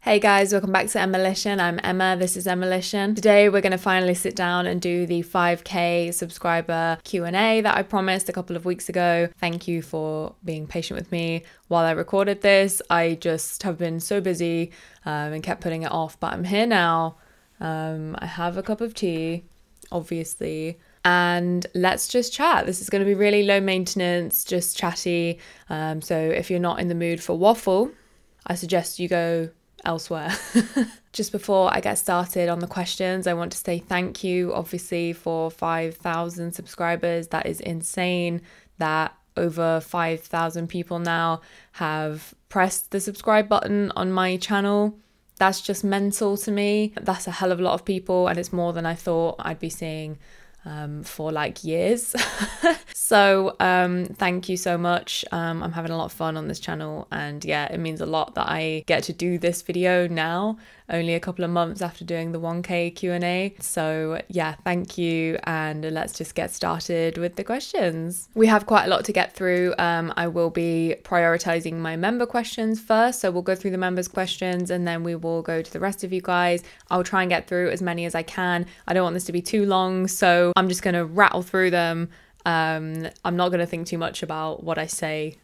Hey guys, welcome back to Emmalition. I'm Emma, this is Emmalition. Today we're going to finally sit down and do the 5k subscriber Q&A that I promised a couple of weeks ago. Thank you for being patient with me while I recorded this. I just have been so busy and kept putting it off, but I'm here now. I have a cup of tea, obviously, and let's just chat. This is going to be really low maintenance, just chatty. So if you're not in the mood for waffle, I suggest you go elsewhere. Just before I get started on the questions, I want to say thank you, obviously, for 5,000 subscribers. That is insane that over 5,000 people now have pressed the subscribe button on my channel. That's just mental to me. That's a hell of a lot of people, and it's more than I thought I'd be seeing for like years. So thank you so much. I'm having a lot of fun on this channel, and yeah, it means a lot that I get to do this video now, only a couple of months after doing the 1k Q&A. So yeah, thank you, and let's just get started with the questions. We have quite a lot to get through. I will be prioritizing my member questions first, so we'll go through the members questions and then we will go to the rest of you guys. I'll try and get through as many as I can. I don't want this to be too long, so I'm just going to rattle through them. I'm not going to think too much about what I say,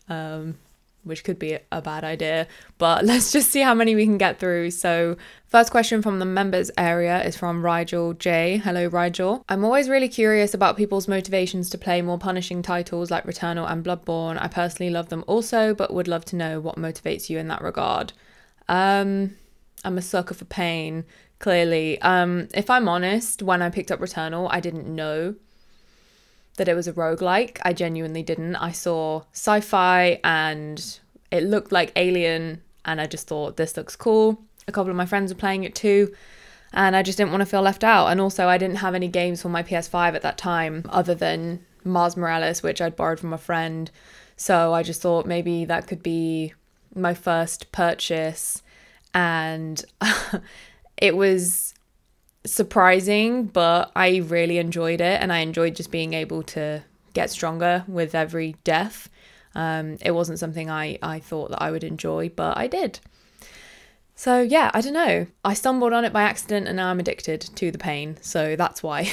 which could be a bad idea, but let's just see how many we can get through. So first question from the members area is from Rigel J. Hello Rigel. I'm always really curious about people's motivations to play more punishing titles like Returnal and Bloodborne. I personally love them also, but would love to know what motivates you in that regard. I'm a sucker for pain, clearly. If I'm honest, when I picked up Returnal, I didn't know that it was a roguelike. I genuinely didn't. I saw sci-fi and it looked like Alien, and I just thought, this looks cool. A couple of my friends were playing it too, and I just didn't want to feel left out. And also I didn't have any games for my PS5 at that time other than Mars Morales, which I'd borrowed from a friend. So I just thought maybe that could be my first purchase, and it was surprising, but I really enjoyed it, and I enjoyed just being able to get stronger with every death. It wasn't something I thought that I would enjoy, but I did. So yeah, I don't know. I stumbled on it by accident and now I'm addicted to the pain. So that's why.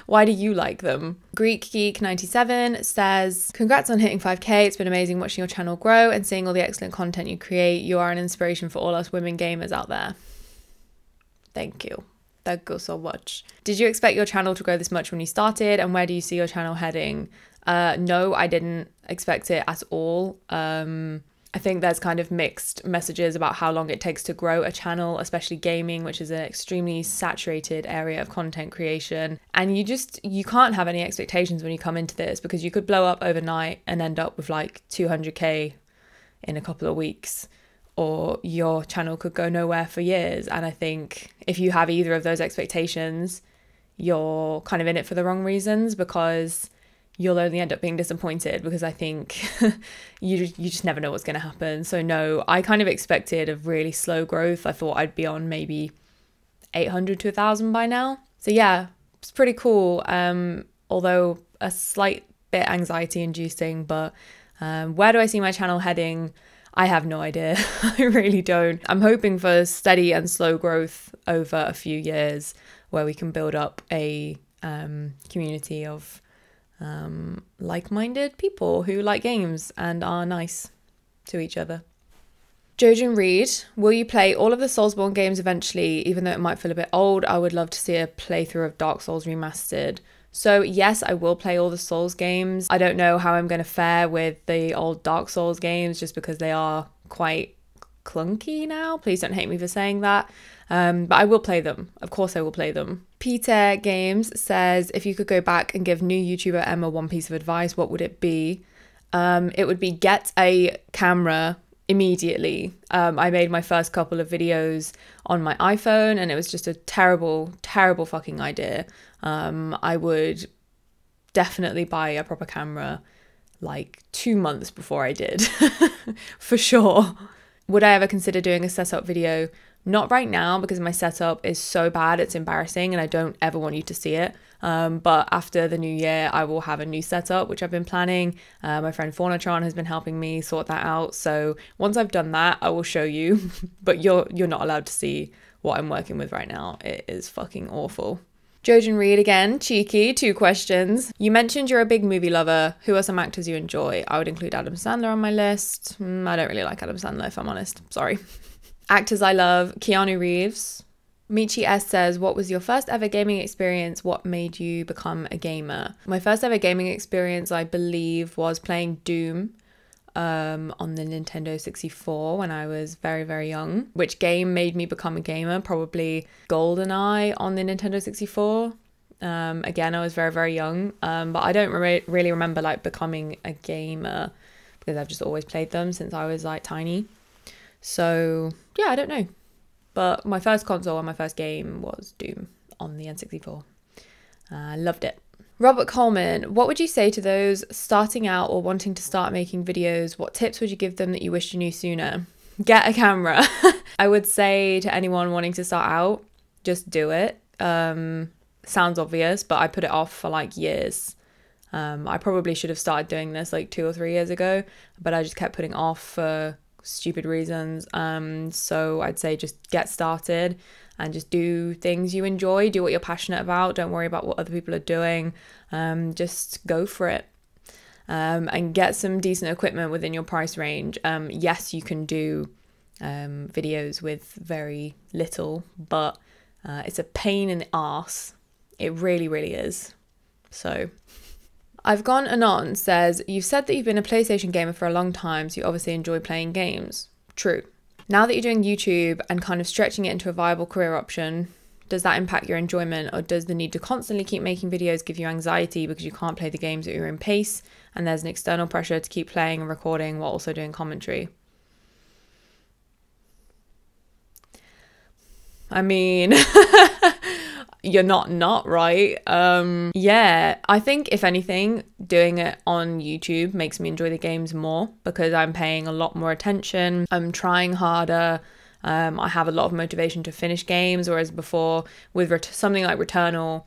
Why do you like them? Greek Geek 97 says, congrats on hitting 5k. It's been amazing watching your channel grow and seeing all the excellent content you create. You are an inspiration for all us women gamers out there. Thank you. Thank you so much. Did you expect your channel to grow this much when you started, and where do you see your channel heading? No, I didn't expect it at all. I think there's kind of mixed messages about how long it takes to grow a channel, especially gaming, which is an extremely saturated area of content creation. And you can't have any expectations when you come into this, because you could blow up overnight and end up with like 200k in a couple of weeks, or your channel could go nowhere for years. And I think if you have either of those expectations, you're kind of in it for the wrong reasons, because you'll only end up being disappointed, because I think you just never know what's going to happen. So no, I kind of expected a really slow growth. I thought I'd be on maybe 800 to 1,000 by now. So yeah, it's pretty cool. Although a slight bit anxiety inducing, but where do I see my channel heading? I have no idea. I really don't. I'm hoping for steady and slow growth over a few years, where we can build up a community of like-minded people who like games and are nice to each other. Jojen Reed, will you play all of the Soulsborne games eventually? Even though it might feel a bit old, I would love to see a playthrough of Dark Souls Remastered. So yes, I will play all the Souls games. I don't know how I'm going to fare with the old Dark Souls games, just because they are quite clunky now. Please don't hate me for saying that. But I will play them. Of course I will play them. Peter Games says, if you could go back and give new YouTuber Emma one piece of advice, what would it be? It would be get a camera immediately. I made my first couple of videos on my iPhone and it was just a terrible fucking idea. I would definitely buy a proper camera like 2 months before I did. For sure. Would I ever consider doing a setup video? Not right now, because my setup is so bad, it's embarrassing, and I don't ever want you to see it. But after the new year, I will have a new setup, which I've been planning. My friend Faunatron has been helping me sort that out. So once I've done that, I will show you, but you're not allowed to see what I'm working with right now. It is fucking awful. Jojen Reed again, cheeky, 2 questions. You mentioned you're a big movie lover. Who are some actors you enjoy? I would include Adam Sandler on my list. I don't really like Adam Sandler, if I'm honest. Sorry. Actors I love, Keanu Reeves. Michi S says, what was your first ever gaming experience? What made you become a gamer? My first ever gaming experience, I believe, was playing Doom on the Nintendo 64 when I was very, very young. Which game made me become a gamer? Probably GoldenEye on the Nintendo 64. Again, I was very, very young, but I don't really remember like becoming a gamer because I've just always played them since I was like tiny. So yeah, I don't know. But my first console and my first game was Doom on the N64. I loved it. Robert Coleman, what would you say to those starting out or wanting to start making videos? What tips would you give them that you wish you knew sooner? Get a camera. I would say to anyone wanting to start out, just do it. Sounds obvious, but I put it off for like years. I probably should have started doing this like 2 or 3 years ago, but I just kept putting off for stupid reasons. So I'd say just get started and just do things you enjoy, do what you're passionate about. Don't worry about what other people are doing. Just go for it. And get some decent equipment within your price range. Yes, you can do videos with very little, but it's a pain in the arse. It really, really is. So I've Gone Anon says, you've said that you've been a PlayStation gamer for a long time, so you obviously enjoy playing games. True. Now that you're doing YouTube and kind of stretching it into a viable career option, does that impact your enjoyment, or does the need to constantly keep making videos give you anxiety because you can't play the games at your own pace and there's an external pressure to keep playing and recording while also doing commentary? I mean, you're not right. Yeah, I think if anything, doing it on YouTube makes me enjoy the games more because I'm paying a lot more attention. I'm trying harder. I have a lot of motivation to finish games, whereas before with something like Returnal,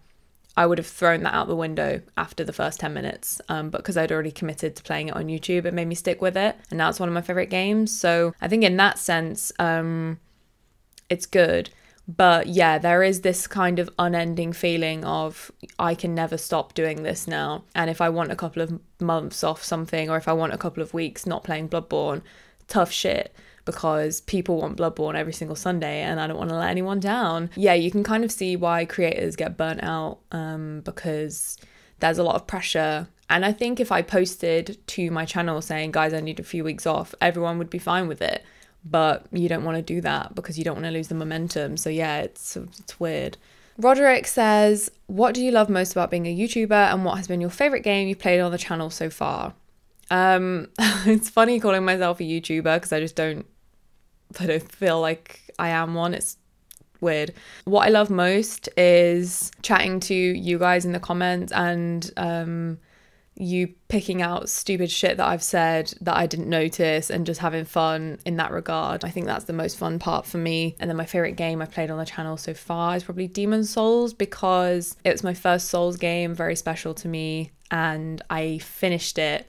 I would have thrown that out the window after the first 10 minutes. But because I'd already committed to playing it on YouTube, it made me stick with it. And now it's one of my favorite games. So I think in that sense, it's good. But yeah, there is this kind of unending feeling of I can never stop doing this now. And if I want a couple of months off something, or if I want a couple of weeks not playing Bloodborne, tough shit, because people want Bloodborne every single Sunday and I don't want to let anyone down. Yeah, you can kind of see why creators get burnt out because there's a lot of pressure. And I think if I posted to my channel saying, guys, I need a few weeks off, everyone would be fine with it. But you don't want to do that because you don't want to lose the momentum. So yeah, it's weird. Roderick says, what do you love most about being a YouTuber, and what has been your favorite game you've played on the channel so far? It's funny calling myself a YouTuber because I don't feel like I am one. It's weird. What I love most is chatting to you guys in the comments and you picking out stupid shit that I've said that I didn't notice and just having fun in that regard. I think that's the most fun part for me. And then my favorite game I've played on the channel so far is probably Demon's Souls, because it was my first Souls game, very special to me, and I finished it.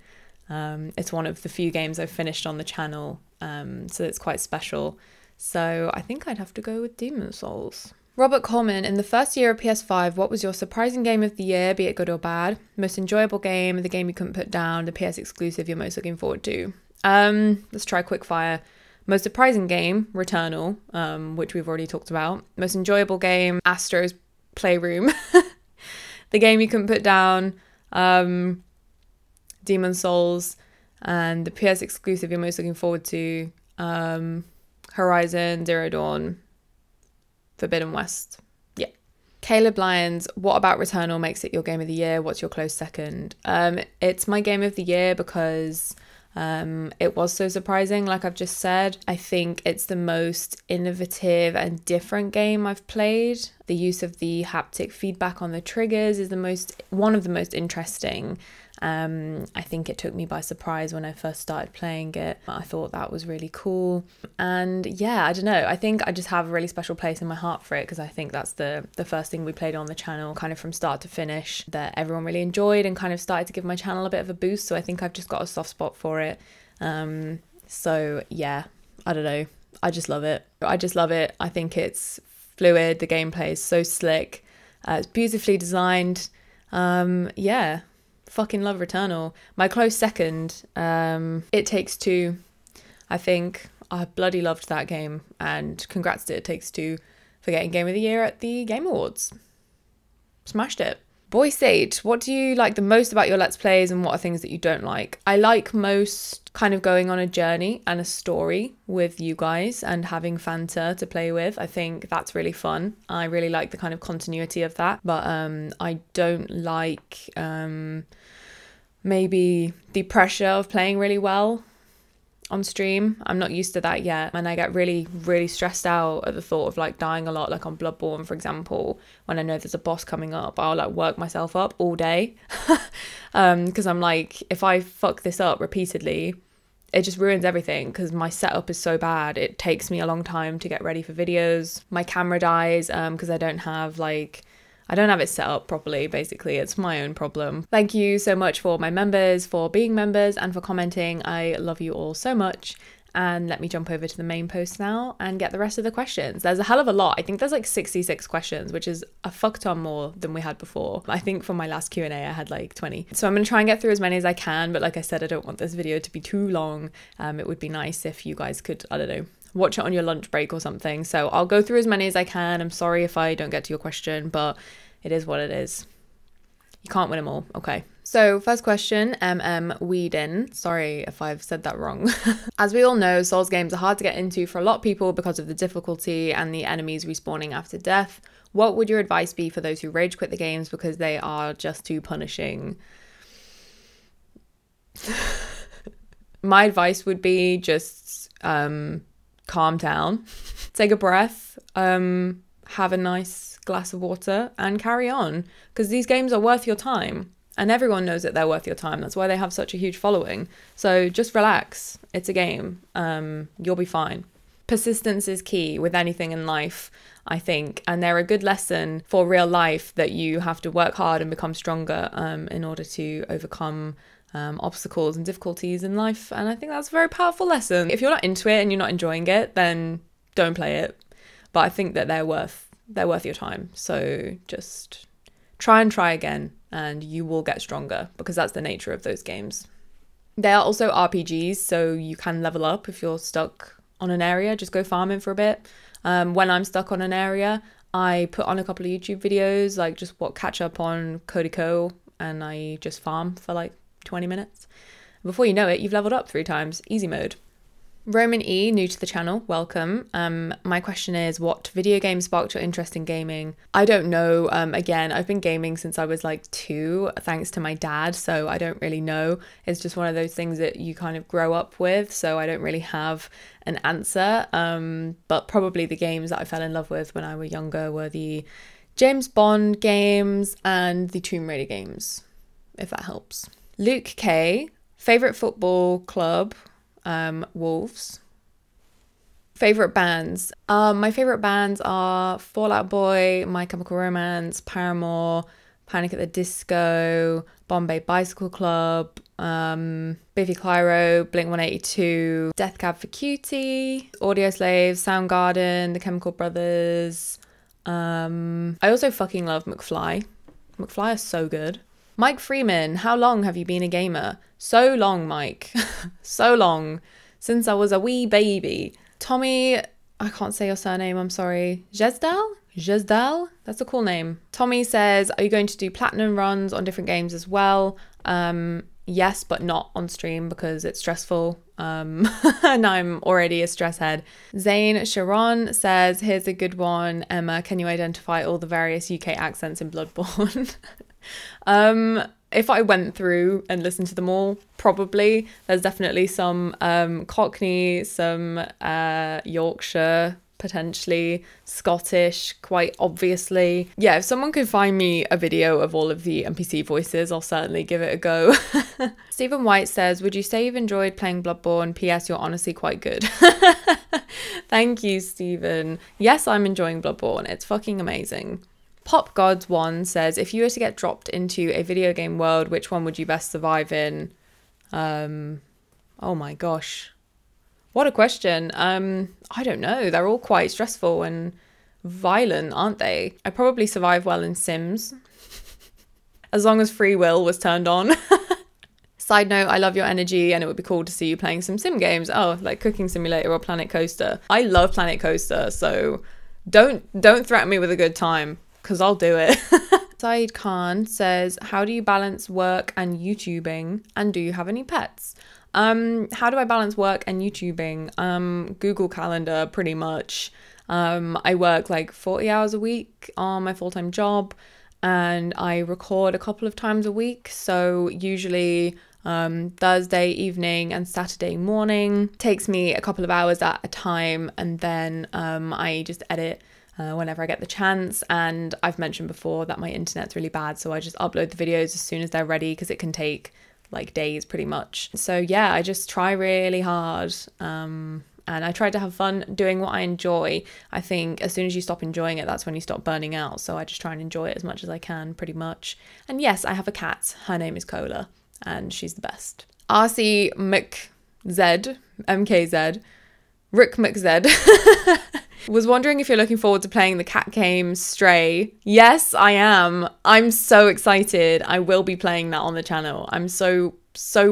It's one of the few games I've finished on the channel, so it's quite special. So I think I'd have to go with Demon's Souls. Robert Coleman, in the first year of PS5, what was your surprising game of the year, be it good or bad? Most enjoyable game, the game you couldn't put down, the PS exclusive you're most looking forward to? Let's try quickfire. Most surprising game, Returnal, which we've already talked about. Most enjoyable game, Astro's Playroom. The game you couldn't put down, Demon's Souls, and the PS exclusive you're most looking forward to, Horizon Zero Dawn, Forbidden West. Yeah. Caleb Lyons, what about Returnal makes it your game of the year? What's your close second? It's my game of the year because it was so surprising, like I've just said. I think it's the most innovative and different game I've played. The use of the haptic feedback on the triggers is one of the most interesting. I think it took me by surprise when I first started playing it. I thought that was really cool. And yeah, I don't know. I think I just have a really special place in my heart for it because I think that's the first thing we played on the channel, kind of from start to finish, that everyone really enjoyed and kind of started to give my channel a bit of a boost. So I think I've just got a soft spot for it. So yeah, I don't know. I just love it. I think it's fluid. The gameplay is so slick. It's beautifully designed. Yeah, fucking love Returnal. My close second, It Takes Two. I think I bloody loved that game, and congrats to It Takes Two for getting Game of the Year at the Game Awards. Smashed it. Boy Sage, what do you like the most about your Let's Plays and what are things that you don't like? I like most kind of going on a journey and a story with you guys and having Fanta to play with. I think that's really fun. I really like the kind of continuity of that, but I don't like maybe the pressure of playing really well on stream. I'm not used to that yet, and I get really stressed out at the thought of like dying a lot, like on Bloodborne for example. When I know there's a boss coming up, I'll like work myself up all day because I'm like, if I fuck this up repeatedly, it just ruins everything because my setup is so bad. It takes me a long time to get ready for videos. My camera dies because I don't have it set up properly, basically. It's my own problem. Thank you so much for my members, for being members, and for commenting. I love you all so much. And let me jump over to the main post now and get the rest of the questions. There's a hell of a lot. I think there's like 66 questions, which is a fuck ton more than we had before. I think for my last Q&A, I had like 20. So I'm going to try and get through as many as I can. But like I said, I don't want this video to be too long. It would be nice if you guys could, I don't know, watch it on your lunch break or something. So I'll go through as many as I can. I'm sorry if I don't get to your question, but it is what it is. You can't win them all. Okay. So first question, Whedon. Sorry if I've said that wrong. As we all know, Souls games are hard to get into for a lot of people because of the difficulty and the enemies respawning after death. What would your advice be for those who rage quit the games because they are just too punishing? My advice would be just calm down, take a breath, have a nice glass of water and carry on, because these games are worth your time and everyone knows that they're worth your time. That's why they have such a huge following. So just relax. It's a game. You'll be fine. Persistence is key with anything in life, I think, and they're a good lesson for real life, that you have to work hard and become stronger in order to overcome obstacles and difficulties in life. And I think that's a very powerful lesson. If you're not into it and you're not enjoying it, then don't play it. But I think that they're worth your time. So just try again and you will get stronger, because that's the nature of those games. They are also RPGs, so you can level up if you're stuck on an area. Just go farming for a bit. When I'm stuck on an area, I put on a couple of YouTube videos, like just catch up on Cody Co, and I just farm for like 20 minutes. Before you know it, you've leveled up 3 times. Easy mode. Roman E, new to the channel, welcome. My question is, what video game sparked your interest in gaming? I don't know. Again, I've been gaming since I was like 2, thanks to my dad, so I don't really know. It's just one of those things that you kind of grow up with, so I don't really have an answer. But probably the games that I fell in love with when I was younger were the James Bond games and the Tomb Raider games, if that helps. Luke K, favourite football club? Wolves. Favorite bands. My favorite bands are Fall Out Boy, My Chemical Romance, Paramore, Panic at the Disco, Bombay Bicycle Club, Biffy Clyro, Blink-182, Death Cab for Cutie, Audioslave, Soundgarden, The Chemical Brothers. I also fucking love McFly. McFly is so good. Mike Freeman, how long have you been a gamer? So long, Mike. So long. Since I was a wee baby. Tommy, I can't say your surname, I'm sorry. Jesdal? That's a cool name. Tommy says, are you going to do platinum runs on different games as well? Yes, but not on stream because it's stressful. And I'm already a stress head. Zane Sharon says, here's a good one. Emma, can you identify all the various UK accents in Bloodborne? If I went through and listened to them all, probably. There's definitely some Cockney, some Yorkshire, potentially Scottish, quite obviously. Yeah, if someone could find me a video of all of the NPC voices, I'll certainly give it a go. Stephen White says, would you say you've enjoyed playing Bloodborne? PS, you're honestly quite good. Thank you, Stephen. Yes, I'm enjoying Bloodborne. It's fucking amazing. Pop Gods 1 says, if you were to get dropped into a video game world, which one would you best survive in? Oh my gosh. What a question. I don't know. They're all quite stressful and violent, aren't they? I probably survive well in Sims. As long as free will was turned on. Side note, I love your energy and it would be cool to see you playing some sim games. Oh, like Cooking Simulator or Planet Coaster. I love Planet Coaster, so don't threaten me with a good time, because I'll do it. Saeed Khan says, how do you balance work and YouTubing? And do you have any pets? How do I balance work and YouTubing? Google Calendar, pretty much. I work like 40 hours a week on my full-time job, and I record a couple of times a week. So usually Thursday evening and Saturday morning. Takes me a couple of hours at a time, and then I just edit whenever I get the chance. And I've mentioned before that my internet's really bad, so I just upload the videos as soon as they're ready, because it can take like days pretty much. So yeah, I just try really hard, and I try to have fun doing what I enjoy. I think as soon as you stop enjoying it, that's when you stop burning out. So I just try and enjoy it as much as I can, pretty much. And yes, I have a cat. Her name is Cola, and she's the best. RC McZ, MKZ, Rick McZ was wondering if you're looking forward to playing the cat game Stray. Yes, I am. I'm so excited. I will be playing that on the channel. I'm so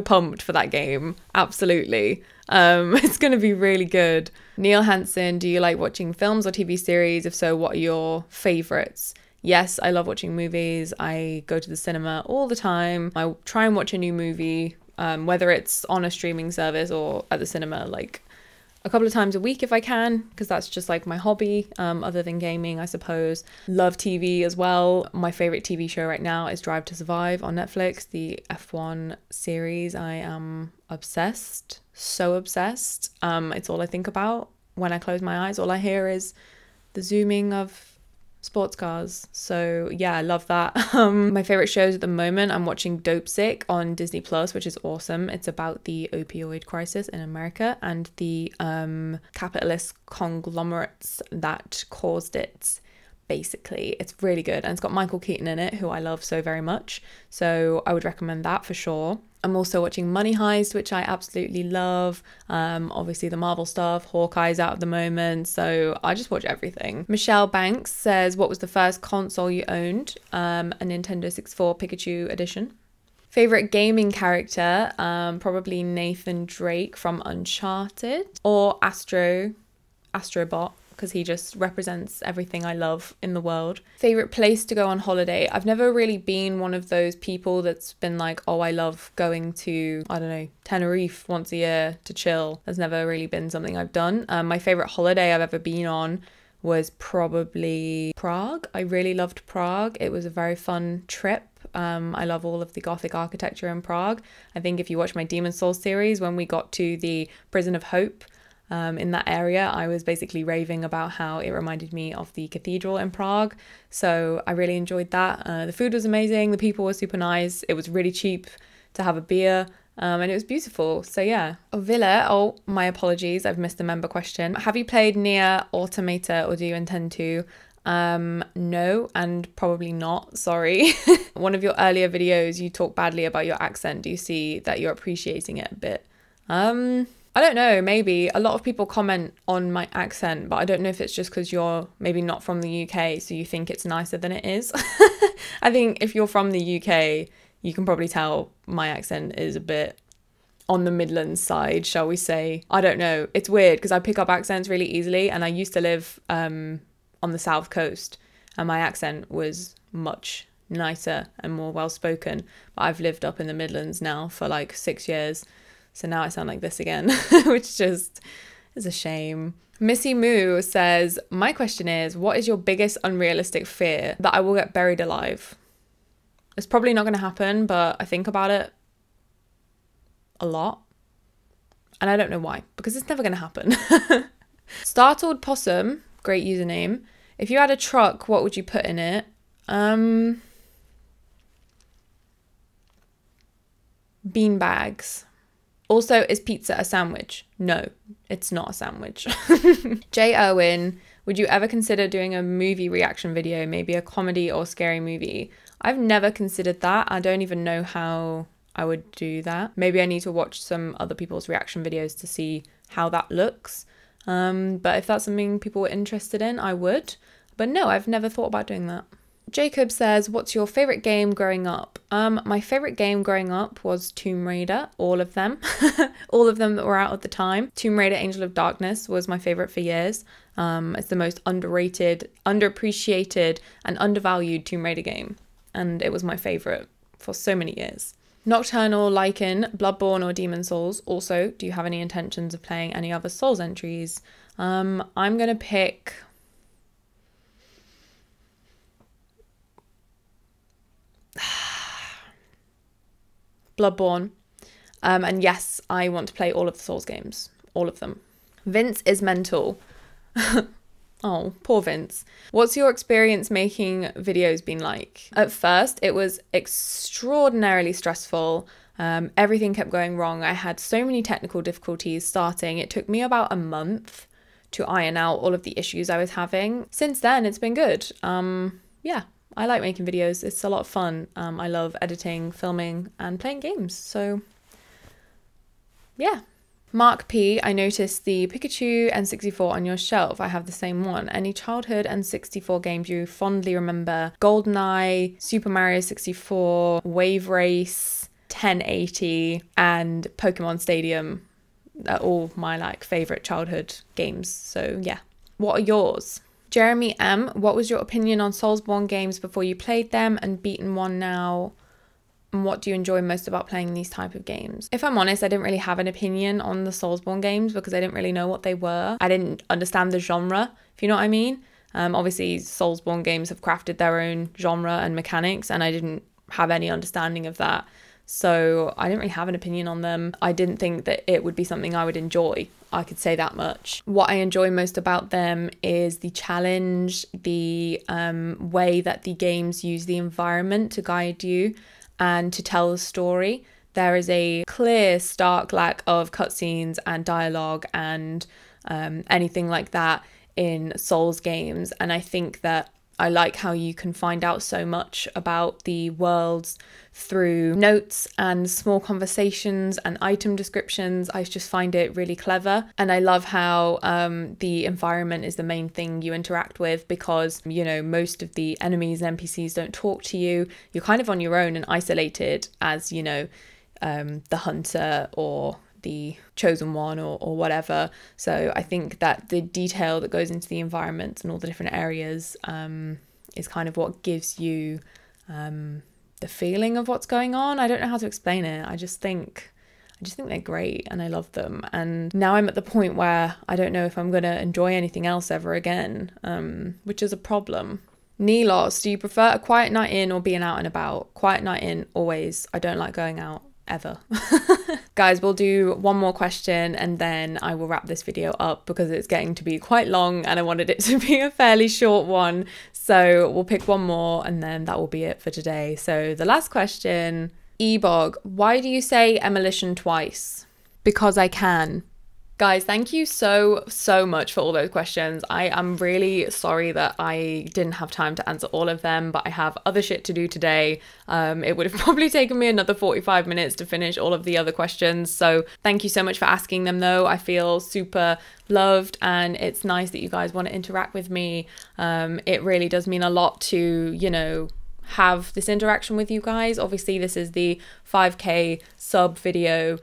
pumped for that game. Absolutely. It's going to be really good. Neil Hansen, do you like watching films or TV series? If so, what are your favorites? Yes, I love watching movies. I go to the cinema all the time. I try and watch a new movie, whether it's on a streaming service or at the cinema, like a couple of times a week if I can, because that's just like my hobby, other than gaming, I suppose. Love TV as well. My favorite TV show right now is Drive to Survive on Netflix, the F1 series. I am obsessed, so obsessed. It's all I think about when I close my eyes. All I hear is the zooming of sports cars. So yeah, I love that. My favorite shows at the moment, I'm watching Dopesick on Disney Plus, which is awesome. It's about the opioid crisis in America and the capitalist conglomerates that caused it. Basically, it's really good, and it's got Michael Keaton in it, who I love so very much. So I would recommend that for sure. I'm also watching Money Heist, which I absolutely love. Obviously the Marvel stuff, Hawkeye's out at the moment, so I just watch everything. Michelle Banks says, what was the first console you owned? A Nintendo 64 Pikachu edition. Favorite gaming character? Probably Nathan Drake from Uncharted, or Astrobot, because he just represents everything I love in the world. Favorite place to go on holiday? I've never really been one of those people that's been like, oh, I love going to, I don't know, Tenerife once a year to chill. That's never really been something I've done. My favorite holiday I've ever been on was probably Prague. I really loved Prague. It was a very fun trip. I love all of the Gothic architecture in Prague. I think if you watch my Demon's Souls series, when we got to the Prison of Hope, in that area, I was basically raving about how it reminded me of the cathedral in Prague. So I really enjoyed that. The food was amazing. The people were super nice. It was really cheap to have a beer. And it was beautiful. So yeah. Villa, my apologies, I've missed the member question. Have you played Nier Automata, or do you intend to? No, and probably not, sorry. One of your earlier videos, you talk badly about your accent. Do you see that you're appreciating it a bit? I don't know, maybe. A lot of people comment on my accent, but I don't know if it's just because you're maybe not from the UK, so you think it's nicer than it is. I think if you're from the UK, you can probably tell my accent is a bit on the Midlands side, shall we say. I don't know. It's weird because I pick up accents really easily, and I used to live on the South Coast, and my accent was much nicer and more well-spoken. But I've lived up in the Midlands now for like 6 years. So now I sound like this again, which just is a shame. Missy Moo says, my question is, what is your biggest unrealistic fear? That I will get buried alive. It's probably not going to happen, but I think about it a lot. And I don't know why, because it's never going to happen. Startled Possum, great username. If you had a truck, what would you put in it? Bean bags. Also, is pizza a sandwich? No, it's not a sandwich. Jay Irwin, would you ever consider doing a movie reaction video, maybe a comedy or scary movie? I've never considered that. I don't even know how I would do that. Maybe I need to watch some other people's reaction videos to see how that looks. But if that's something people were interested in, I would. But no, I've never thought about doing that. Jacob says, what's your favourite game growing up? My favourite game growing up was Tomb Raider, all of them. All of them that were out at the time. Tomb Raider Angel of Darkness was my favourite for years. It's the most underrated, underappreciated and undervalued Tomb Raider game. And it was my favourite for so many years. Nocturnal, Lycan, Bloodborne or Demon Souls. Also, do you have any intentions of playing any other Souls entries? I'm going to pick... Bloodborne. And yes, I want to play all of the Souls games. All of them. Vince is mental. Oh, poor Vince. What's your experience making videos been like? At first, it was extraordinarily stressful. Everything kept going wrong. I had so many technical difficulties starting. It took me about a month to iron out all of the issues I was having. Since then, it's been good. Yeah, I like making videos. It's a lot of fun. I love editing, filming, and playing games. So, yeah. Mark P, I noticed the Pikachu N64 on your shelf. I have the same one. Any childhood N64 games you fondly remember? GoldenEye, Super Mario 64, Wave Race, 1080, and Pokemon Stadium. They're all my favorite childhood games. So yeah. What are yours? Jeremy M, what was your opinion on Soulsborne games before you played them and beaten one now? And what do you enjoy most about playing these type of games? If I'm honest, I didn't really have an opinion on the Soulsborne games because I didn't really know what they were. I didn't understand the genre, if you know what I mean. Obviously, Soulsborne games have crafted their own genre and mechanics, and I didn't have any understanding of that. So I didn't really have an opinion on them. I didn't think that it would be something I would enjoy. I could say that much. What I enjoy most about them is the challenge, the way that the games use the environment to guide you and to tell the story. There is a clear, stark lack of cutscenes and dialogue and anything like that in Souls games. And I think that I like how you can find out so much about the worlds through notes and small conversations and item descriptions. I just find it really clever. And I love how the environment is the main thing you interact with because, you know, most of the enemies and NPCs don't talk to you. You're kind of on your own and isolated as, you know, the hunter or the chosen one or whatever. So I think that the detail that goes into the environment and all the different areas is kind of what gives you the feeling of what's going on. I don't know how to explain it. I just think they're great and I love them. And now I'm at the point where I don't know if I'm going to enjoy anything else ever again, which is a problem. Nelos, do you prefer a quiet night in or being out and about? Quiet night in, always. I don't like going out. Ever. Guys, we'll do one more question and then I will wrap this video up because it's getting to be quite long and I wanted it to be a fairly short one. So we'll pick one more and then that will be it for today. So the last question, Ebog, why do you say Emolition twice? Because I can. Guys, thank you so much for all those questions. I am really sorry that I didn't have time to answer all of them, but I have other shit to do today. It would have probably taken me another 45 minutes to finish all of the other questions. So thank you so much for asking them though. I feel super loved and it's nice that you guys want to interact with me. It really does mean a lot to, you know, have this interaction with you guys. Obviously, this is the 5K sub video,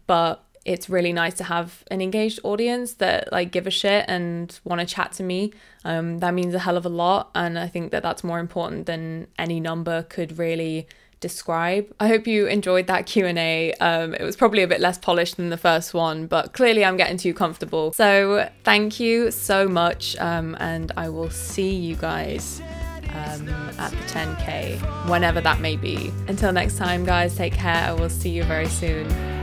but it's really nice to have an engaged audience that give a shit and want to chat to me. That means a hell of a lot. And I think that that's more important than any number could really describe. I hope you enjoyed that Q&A. It was probably a bit less polished than the first one, but clearly I'm getting too comfortable. So thank you so much. And I will see you guys at the 10K, whenever that may be. Until next time, guys, take care. I will see you very soon.